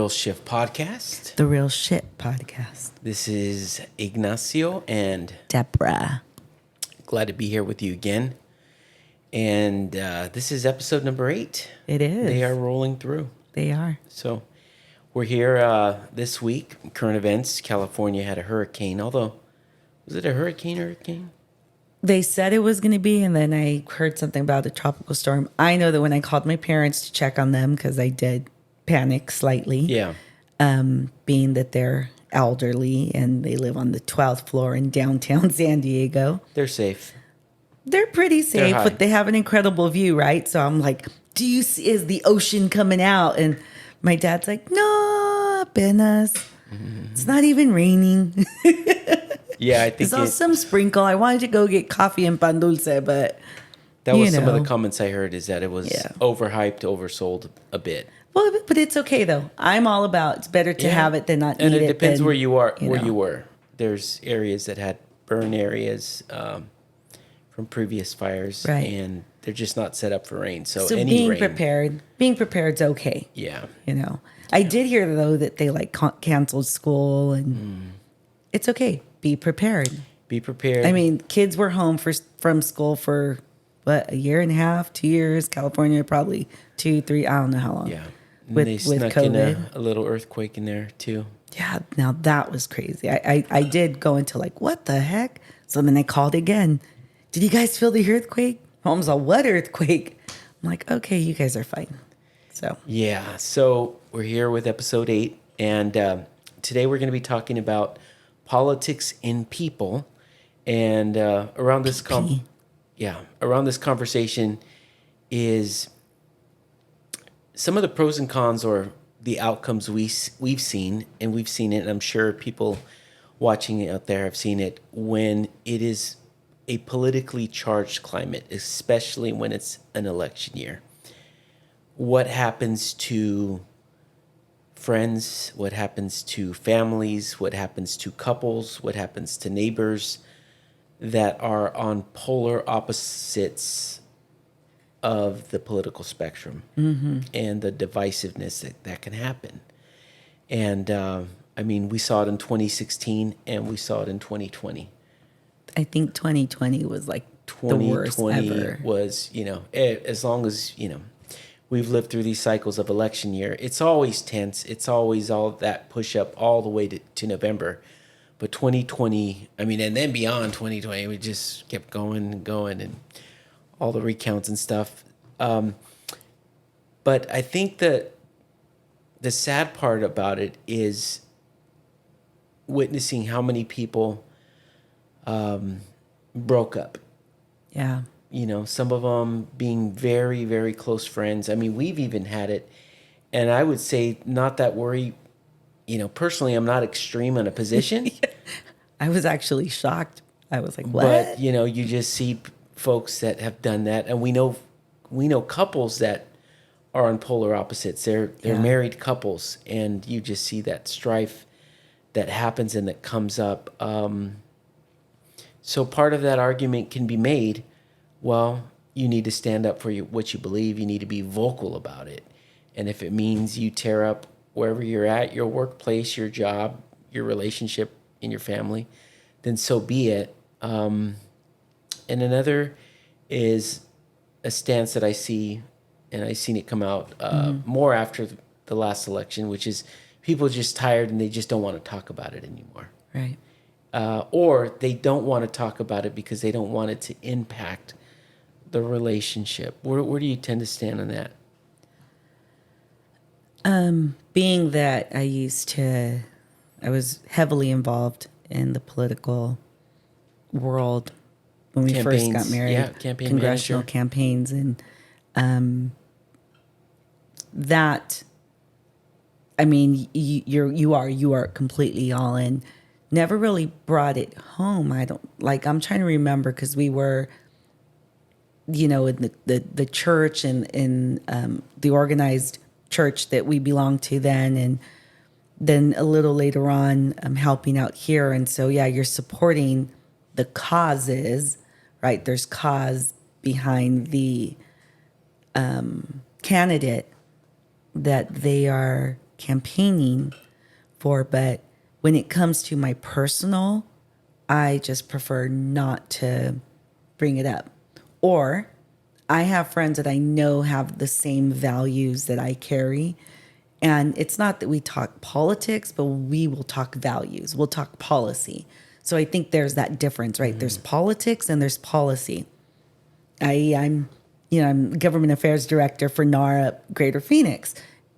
Real Shift Podcast. The Real Shit Podcast. This is Ignacio and Debra. Glad to be here with you again. And this is episode number 8. It is. They are rolling through. They are. So we're here this week. Current events. California had a hurricane. Although, was it a hurricane? They said it was going to be, and then I heard something about a tropical storm. I know that when I called my parents to check on them, because I did panic slightly. Yeah. Being that they're elderly and they live on the 12th floor in downtown San Diego. They're safe. They're pretty safe, but they have an incredible view, right? So I'm like, do you see, is the ocean coming out? And my dad's like, no, apenas. It's not even raining. Yeah, I think it's all some sprinkle. I wanted to go get coffee and pan dulce, but that was some of the comments I heard, is that it was overhyped, oversold a bit. Well, but it's okay though. I'm all about it's better to have it than not need it. And it depends where you are, where you were. There's areas that had burn areas from previous fires, right, and they're just not set up for rain. So being rain, prepared's okay. Yeah, I did hear though that they canceled school, and it's okay. Be prepared. Be prepared. I mean, kids were home from school for what, a year and a half, 2 years. California probably 2, 3. I don't know how long. Yeah, and they snuck in a little earthquake in there too. Yeah, now that was crazy. I did go into what the heck? So then I called again. Did you guys feel the earthquake? Mom's all, what earthquake? I'm like, okay, you guys are fine. So yeah, so we're here with episode 8, and today we're going to be talking about politics in people, and around this conversation is some of the pros and cons, or the outcomes we've seen, and we've seen it, and I'm sure people watching it out there have seen it, when it is a politically charged climate, especially when it's an election year. What happens to friends, what happens to families, what happens to couples, what happens to neighbors that are on polar opposites of the political spectrum, and the divisiveness that can happen. And I mean, we saw it in 2016 and we saw it in 2020. I think 2020 was the worst ever. Was, as long as, we've lived through these cycles of election year, it's always tense. It's always all that push up all the way to November. But 2020, I mean, and then beyond 2020, we just kept going and going, and all the recounts and stuff. But I think that the sad part about it is witnessing how many people broke up. Yeah. Some of them being very, very close friends. I mean, we've even had it, and I would say not that worry. Personally, I'm not extreme on a position. I was actually shocked. I was like, what? But, you just see folks that have done that, and we know couples that are on polar opposites. They're married couples, and you just see that strife that happens and that comes up. So part of that argument can be made, well, you need to stand up for what you believe. You need to be vocal about it. And if it means you tear up wherever you're at, your workplace, your job, your relationship in your family, then so be it. And another is a stance that I see, and I've seen it come out more after the last election, which is people are just tired and they just don't want to talk about it anymore. Right. Or they don't want to talk about it because they don't want it to impact the relationship. Where do you tend to stand on that? Being that I was heavily involved in the political world when we first got married, congressional campaigns, and that, I mean, you are completely all in. Never really brought it home. I'm trying to remember, because we were, in the church and in the organized church that we belonged to then, and then a little later on, helping out here. And so, you're supporting the causes, right? There's cause behind the candidate that they are campaigning for. But when it comes to my personal, I just prefer not to bring it up. Or I have friends that I know have the same values that I carry. And it's not that we talk politics, but we will talk values. We'll talk policy. So I think there's that difference, right? There's politics and there's policy. I'm government affairs director for NARA Greater Phoenix.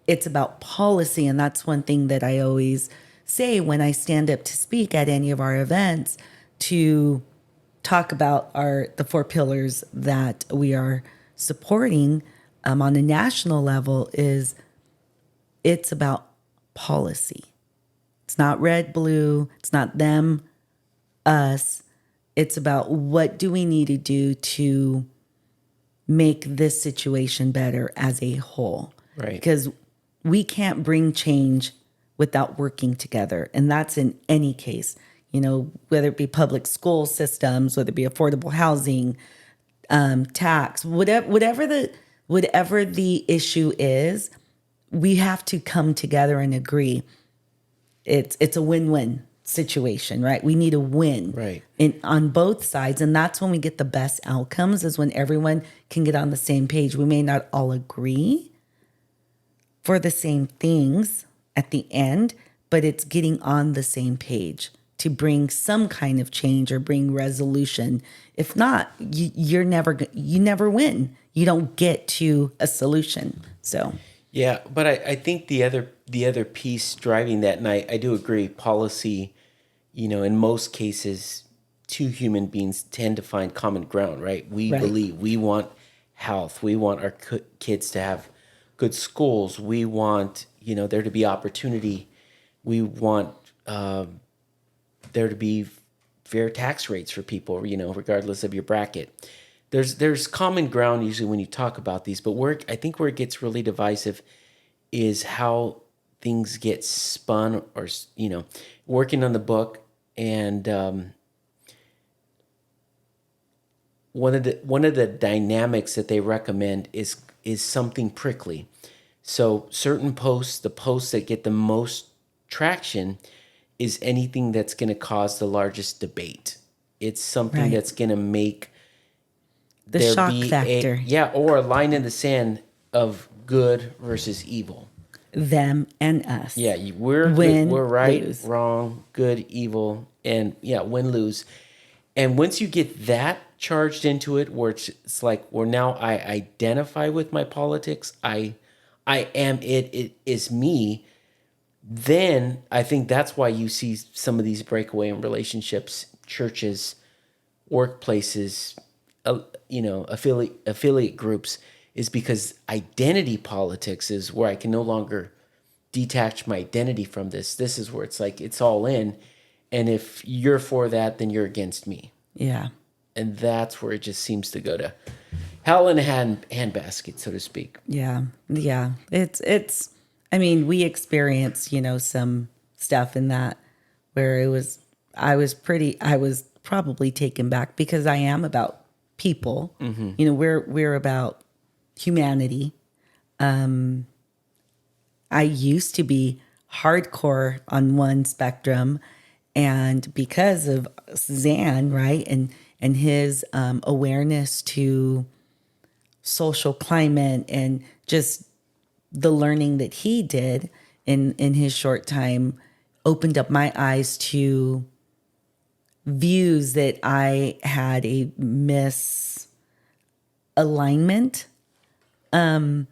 It's about policy, and that's one thing that I always say when I stand up to speak at any of our events, to talk about the four pillars that we are supporting on a national level. Is it's about policy. It's not red, blue. It's not them, us. It's about what do we need to do to make this situation better as a whole. Right. Because we can't bring change without working together. And that's in any case, whether it be public school systems, whether it be affordable housing, tax, whatever the issue is, we have to come together and agree. It's a win-win situation, right? We need a win, right, on both sides, and that's when we get the best outcomes. Is when everyone can get on the same page. We may not all agree for the same things at the end, but it's getting on the same page to bring some kind of change or bring resolution. If not, you never win. You don't get to a solution. So yeah, but I think the other piece driving that, and I do agree, policy, in most cases, two human beings tend to find common ground, right? We believe, we want health, we want our kids to have good schools, we want there to be opportunity, we want there to be fair tax rates for people, regardless of your bracket. There's common ground usually when you talk about these, but I think where it gets really divisive is how things get spun, or working on the book, and one of the dynamics that they recommend is something prickly. So certain posts, the posts that get the most traction, is anything that's going to cause the largest debate. It's something that's going to make the shock factor. Or a line in the sand of good versus evil. Them and us. Yeah, we're right, lose, wrong, good, evil, and win, lose. And once you get that charged into it, where it's like, where now I identify with my politics, I am it is me, then I think that's why you see some of these breakaway in relationships, churches, workplaces, affiliate groups, is because identity politics is where I can no longer detach my identity from this. This is where it's like, it's all in. And if you're for that, then you're against me. Yeah. And that's where it just seems to go to hell in a handbasket, so to speak. Yeah. Yeah. It's, I mean, we experienced, some stuff in that where I was probably taken back, because I am about people. Mm-hmm. We're about humanity. I used to be hardcore on one spectrum, and because of Zan, right, and his awareness to social climate and just the learning that he did in his short time, opened up my eyes to views that I had a misalignment, and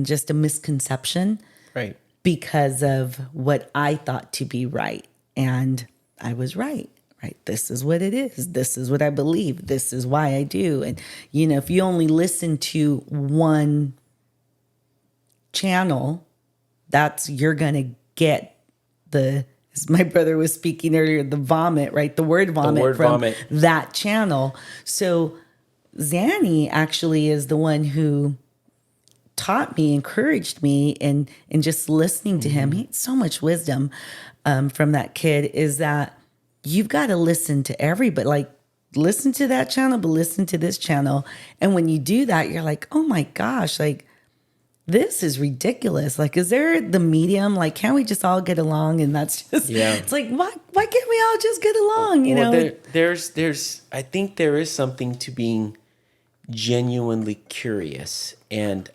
just a misconception, right, because of what I thought to be right. And I was right. This is what it is. This is what I believe. This is why I do. And, if you only listen to one channel, you're going to get as my brother was speaking earlier, the vomit, right? The word vomit that channel. So Zanny actually is the one who taught me, encouraged me, and just listening to him. He had so much wisdom from that kid, is that you've got to listen to everybody. Like, listen to that channel, but listen to this channel. And when you do that, you're like, oh my gosh, like, this is ridiculous. Like, is there the medium? Like, can't we just all get along? And that's just, Yeah. it's like, why can't we all just get along? You Well, know? there's I think there is something to being genuinely curious, and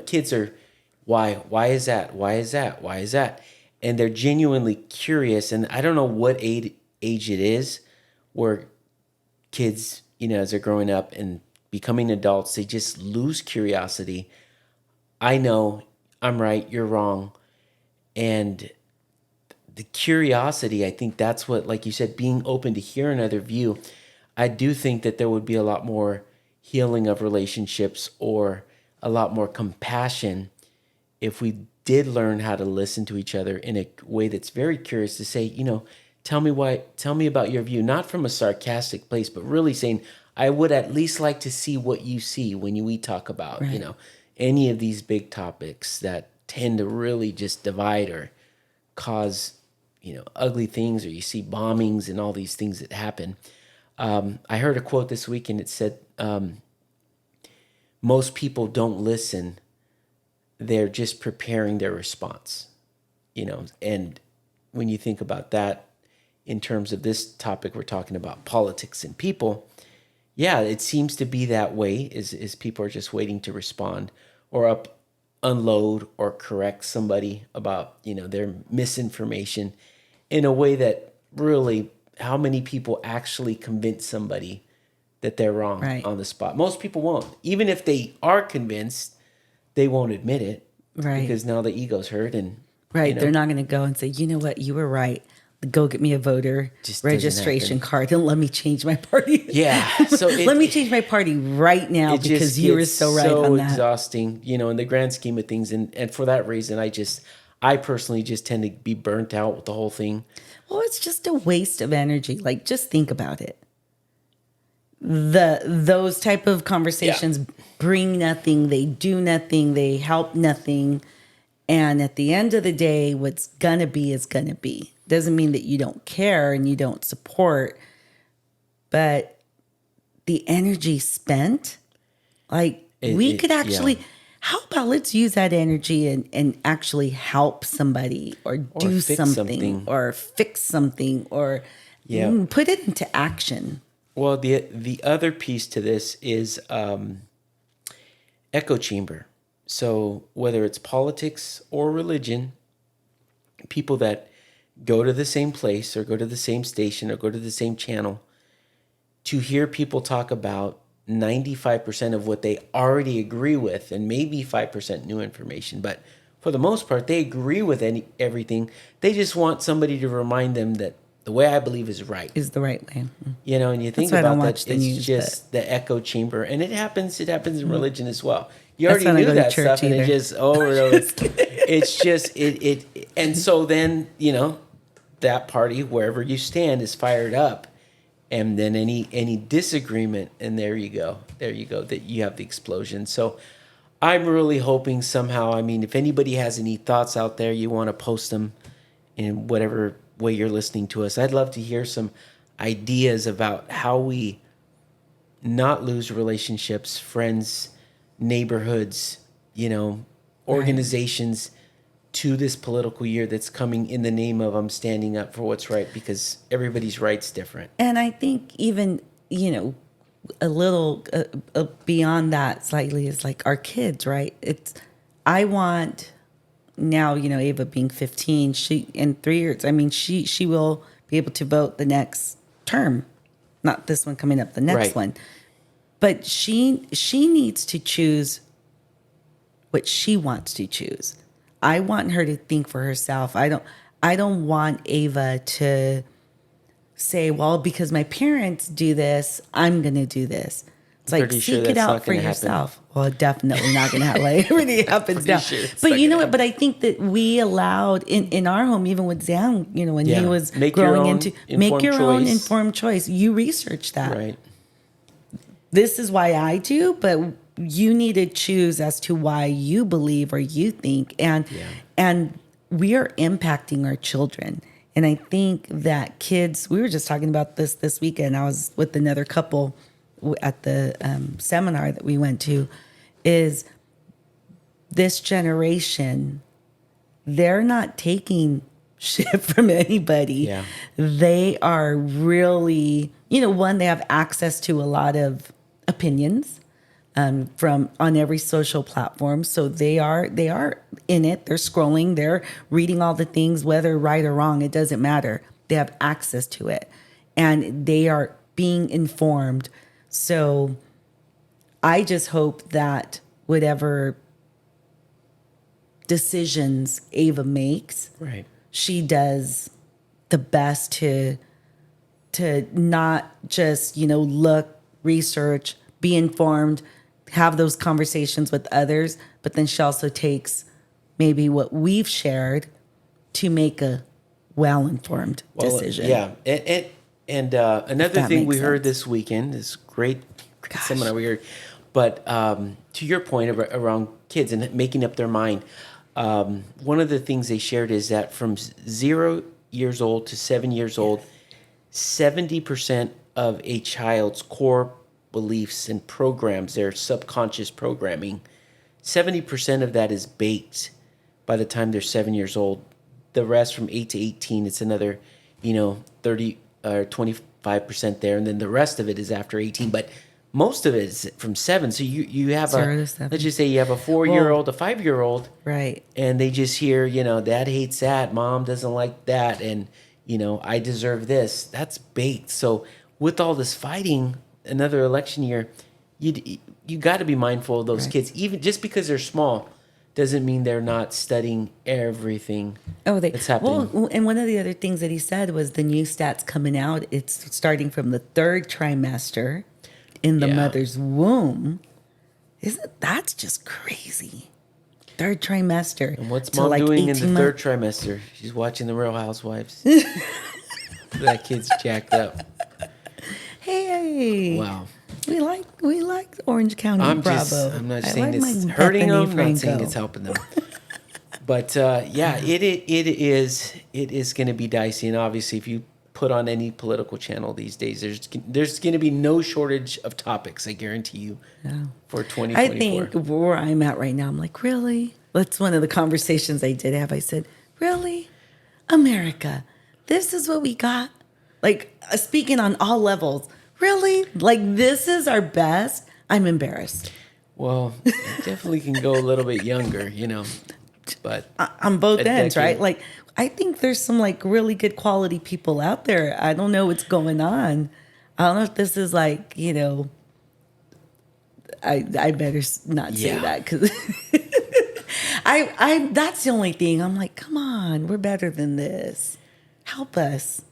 kids are, why is that, why is that, why is that, and they're genuinely curious, and I don't know what age it is where kids, as they're growing up and becoming adults, they just lose curiosity. I know I'm right, you're wrong, and the curiosity, I think that's what, like you said, being open to hear another view. I do think that there would be a lot more healing of relationships, or a lot more compassion, if we did learn how to listen to each other in a way that's very curious, to say, tell me about your view, not from a sarcastic place, but really saying, I would at least like to see what you see when we talk about, Right. any of these big topics that tend to really just divide or cause, ugly things, or you see bombings and all these things that happen. I heard a quote this week, and it said, most people don't listen. They're just preparing their response, and when you think about that in terms of this topic, we're talking about politics and people. Yeah, it seems to be that way, is people are just waiting to respond, or unload or correct somebody about, their misinformation, in a way that really, how many people actually convince somebody that they're wrong Right. on the spot? Most people won't. Even if they are convinced, they won't admit it, Right. because now the ego's hurt, and Right. They're not going to go and say, you know what, you were right. Go get me a voter Just doesn't registration happen. card and let me change my party. Yeah. So let me change my party right now it because just you were gets so right on that. exhausting, in the grand scheme of things, and for that reason, I personally just tend to be burnt out with the whole thing. Well, it's just a waste of energy. Like, just think about it. Those type of conversations bring nothing. They do nothing. They help nothing. And at the end of the day, what's gonna be is gonna be. Doesn't mean that you don't care and you don't support, but the energy spent, like, we could actually, how about let's use that energy and actually help somebody, or do fix something, or fix something, or put it into action. Well, the other piece to this is echo chamber. So whether it's politics or religion, people that go to the same place, or go to the same station, or go to the same channel, to hear people talk about 95% of what they already agree with, and maybe 5% new information, but for the most part, they agree with everything. They just want somebody to remind them that the way I believe is right. Is the right way. And you think why I don't about that, watch the it's news, just the echo chamber, and it happens in religion as well. You That's already why I knew don't go to that church stuff, and it either. just, it's just, it, and so then, that party, wherever you stand, is fired up, and then any disagreement, and there you go, that you have the explosion. So I'm really hoping somehow, I mean, if anybody has any thoughts out there, you want to post them in whatever way you're listening to us, I'd love to hear some ideas about how we not lose relationships, friends, neighborhoods, organizations, to this political year that's coming, in the name of, I'm standing up for what's right, because everybody's right's different. And I think even, a little beyond that slightly is like our kids, right? I want now, Ava being 15, she, in 3 years, I mean, she will be able to vote the next term, not this one coming up, the next Right. one. But she needs to choose what she wants to choose. I want her to think for herself. I don't want Ava to say, well, because my parents do this, I'm going to do this. It's like, Pretty sure seek it that's out not for gonna happen. yourself. Well, definitely not going to happen. Like, everything happens now. sure it's But not you know gonna what? But I think that we allowed in our home, even with Zhang, when he was Make your growing own into, make informed your own choice. informed choice. You research that. Right. This is why I do, but you need to choose as to why you believe or you think, and we are impacting our children. And I think that kids, we were just talking about this weekend. I was with another couple at the seminar that we went to, is this generation, they're not taking shit from anybody. Yeah. They are really, one, they have access to a lot of opinions from on every social platform. So they are in it. They're scrolling. They're reading all the things, whether right or wrong. It doesn't matter. They have access to it, and they are being informed. So I just hope that whatever decisions Ava makes, Right. she does the best to not just, look, research, be informed, have those conversations with others, but then she also takes maybe what we've shared to make a well-informed decision. Yeah. And another that thing we makes heard sense. this weekend, this great seminar we heard, but to your point around kids and making up their mind, one of the things they shared is that from 0 years old to 7 years old, 70% of a child's core beliefs and programs, their subconscious programming, 70% of that is baked by the time they're 7 years old. The rest from 8 to 18, it's another, 30 or 25% there. And then the rest of it is after 18. But most of it is from 7. So you have 0 to 7. let's just say you have a 4-year-old, a 5-year-old. Right. And they just hear, dad hates that, mom doesn't like that, and, I deserve this. That's baked. So with all this fighting, another election year, you got to be mindful of those kids. Even just because they're small doesn't mean they're not studying everything that's happening. Well, and one of the other things that he said was the new stats coming out, it's starting from the 3rd trimester in the mother's womb. That's just crazy. 3rd trimester. And what's to mom doing in the 3rd months. trimester? She's watching The Real Housewives. That kid's jacked up. Hey. Wow. We like Orange County Bravo. I'm not I saying like it's my hurting Bethany them. Not saying Franco. it's helping them. But it is going to be dicey, and obviously, if you put on any political channel these days, there's going to be no shortage of topics. I guarantee you. For 2024. I think where I'm at right now, I'm like, really? That's one of the conversations I did have. I said, really? America, this is what we got? Like, speaking on all levels, really? Like, this is our best? I'm embarrassed. Well, it definitely can go a little bit younger, but On both ends, decade. right? Like, I think there's some, like, really good quality people out there. I don't know what's going on. I don't know if this is like, I better not say that because I that's the only thing. I'm like, come on, we're better than this. Help us.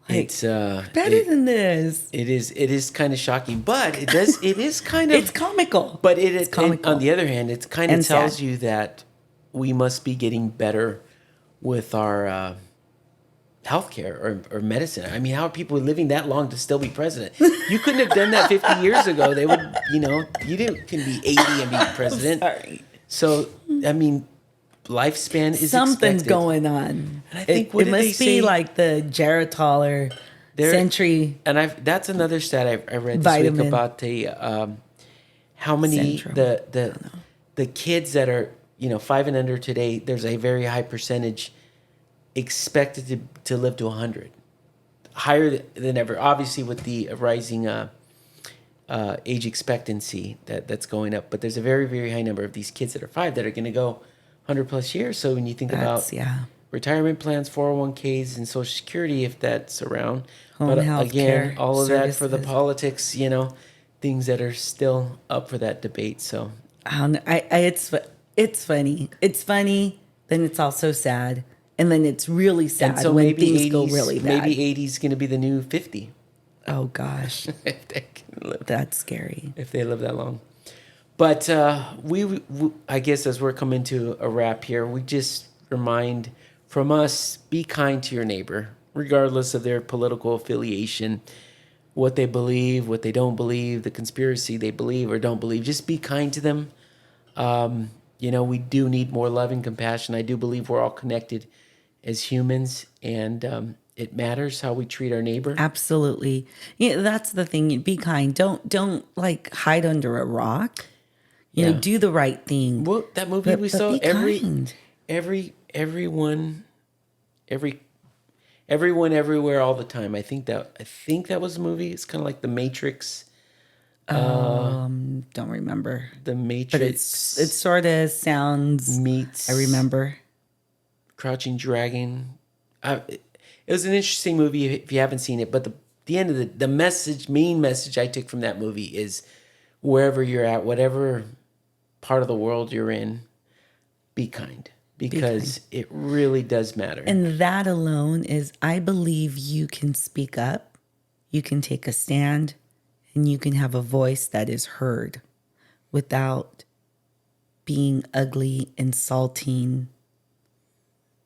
Like, it's better than this. It is kind of shocking, but it is kind of It's comical. But It's comical. on the other hand, it kind of And tells sad. you that we must be getting better with our healthcare or medicine. I mean, how are people living that long to still be president? You couldn't have done that 50 years ago. They would, can be 80 and be president. Sorry. So, I mean, lifespan is Something's expected. going on. And I think, it what did they must be say? like the Geritol or Century. And that's another stat I read this Vitamin. week about the how many Centrum. the kids that are 5 and under today. There's a very high percentage expected to live to 100, higher than ever. Obviously, with the rising age expectancy that's going up, but there's a very, very high number of these kids that are 5 that are going to go 100 plus years. So when you think about retirement plans, 401ks, and Social Security, if that's around, Home health again, care all of that for the services. politics, things that are still up for that debate. So I don't know. It's funny. It's funny. Then it's also sad, and then it's really sad and so when maybe things 80s, go really bad. maybe 80 is going to be the new 50. Oh gosh, if they can live. that's scary. If they live that long. But we, I guess as we're coming to a wrap here, we just remind from us, be kind to your neighbor, regardless of their political affiliation, what they believe, what they don't believe, the conspiracy they believe or don't believe. Just be kind to them. We do need more love and compassion. I do believe we're all connected as humans, and it matters how we treat our neighbor. Absolutely. Yeah, that's the thing. Be kind. Don't like hide under a rock. You know, Yeah. do the right thing. Well, that movie we But saw, be kind. everyone, every everyone, everywhere, all the time. I think that was the movie. It's kind of like The Matrix. Don't remember. The But it Matrix sort of sounds. I meets remember. Crouching Dragon. It was an interesting movie if you haven't seen it. But the end of the main message I took from that movie is wherever you're at, whatever part of the world you're in, be kind Be kind. because it really does matter. And that alone is, I believe you can speak up, you can take a stand, and you can have a voice that is heard without being ugly, insulting.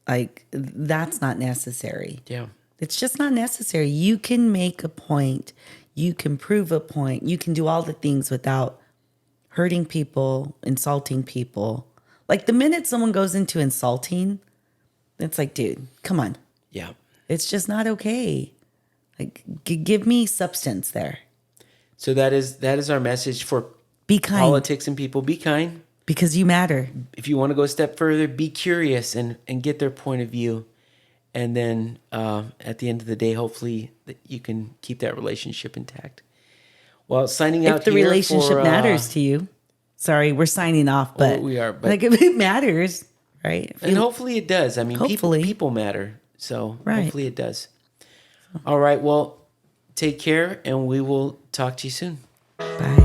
Like, that's not necessary. Yeah. It's just not necessary. You can make a point, you can prove a point, you can do all the things without hurting people, insulting people. Like the minute someone goes into insulting, it's like, dude, come on. Yeah. It's just not okay. Like, give me substance there. So that is our message for Be kind politics and people. Be kind. because you matter. If you want to go a step further, be curious and get their point of view. And then at the end of the day, hopefully that you can keep that relationship intact. Well, signing out If the here relationship for, matters to you. Sorry, we're signing off, but we are, but like if it matters, right? If and you- hopefully it does. I mean, Hopefully. people matter. So Right. hopefully it does. All right. Well, take care and we will talk to you soon. Bye.